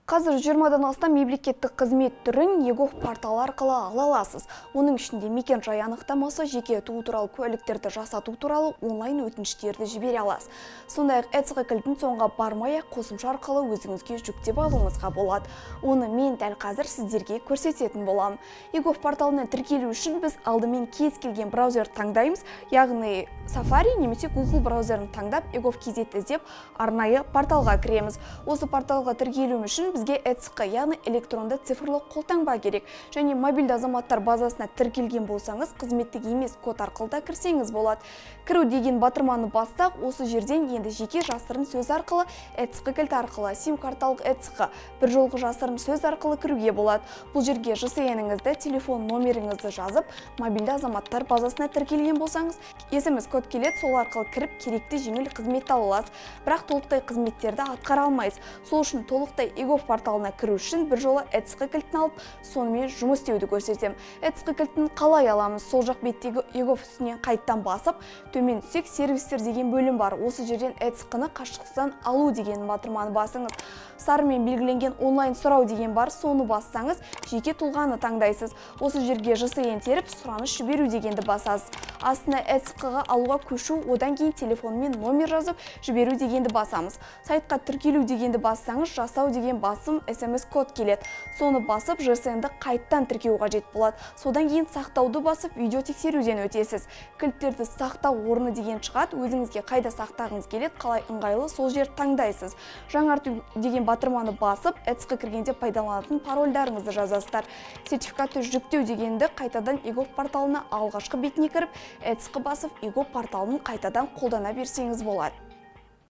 Қазір 20-дан астам мемлекеттік қызмет түрін егов порталы арқылы ала аласыз. Оның ішінде мекен жай анықтамасы, жеке туу туралы куәліктерді жасату туралы онлайн өтініштерді жібере аласыз. Сондай-ақ ЭЦК кілтін соңға бармай-ақ қосымша арқылы өзіңізге жүктеп алуыңызға болады. Оны мен дәл қазір сіздерге көрсететін боламын. егов порталына тіркелу үшін біз алдымен кез келген браузер таңдаймыз, яғни Safari немесе Google браузерін таңдап, егов.kz іздеп, арнайы порталға кіреміз. Осы порталға тіркелу үшін бізге ЭЦК, яғни электронды цифрлы қолтаңба керек. Және мобильді азаматтар базасына тіркелген болсаңыз, қызметтік емес код арқылы да кірсеңіз болады. Кіру деген батырманы бастақ, осы жерден енді жеке жасырын сөз арқылы, ЭЦК кілті арқылы, сим-карталық ЭЦК, бір жолғы жасырын сөз арқылы кіруге болады. Бұл жерге ЖСН-іңізді, телефон номеріңізді жазып, мобильді азаматтар базасына тіркелген болсаңыз, SMS код келеді, сол арқылы кіріп, керекті жеңіл қызметті ала аласыз. Бірақ толықтай қызметтерді атқара алмайсыз. Сол үшін толықтай егов порталына кіру үшін бір жолы ЭЦК кілтін алып, сонымен жұмыс істеуді көрсетем. ЭЦК кілтін қалай аламыз? Сол жақ беттегі егов үстінен қайттан басып, төмен түсек сервистер деген бөлім бар. Осы жерден ЭЦК-ны қашықтықтан алу деген батырманы басыңыз. Сарымен белгіленген онлайн сұрау деген бар, соны бассаңыз, жеке тұлғаны таңдайсыз. Осы жерге ЖСН теріп, сұраныс жіберу дегенді басасыз. Астына ЭЦК-ға алуға көшу, одан кейін телефонмен номер жазып, жіберу дегенді басамыз. Сайтқа тіркелу дегенді бассаңыз, жасау деген басым SMS код келеді. Соны басып, ЖСН-ді қайттан тіркеу қажет болады. Содан кейін сақтауды басып, видео тексеруден өтесіз. Кілттерді сақтау орны деген шығады, өзіңізге қайда сақтағыңыз келеді, қалай ыңғайлы, сол жер таңдайсыз. Жаңарту деген батырманы басып, ЭЦК кіргенде пайдаланатын парольдарыңызды жазасыздар. Сертификатты жүктеу дегенді қайтадан егов порталына алғашқы бетіне кіріп, ЭЦК басып, егов порталын қайтадан қолдана берсеңіз болады.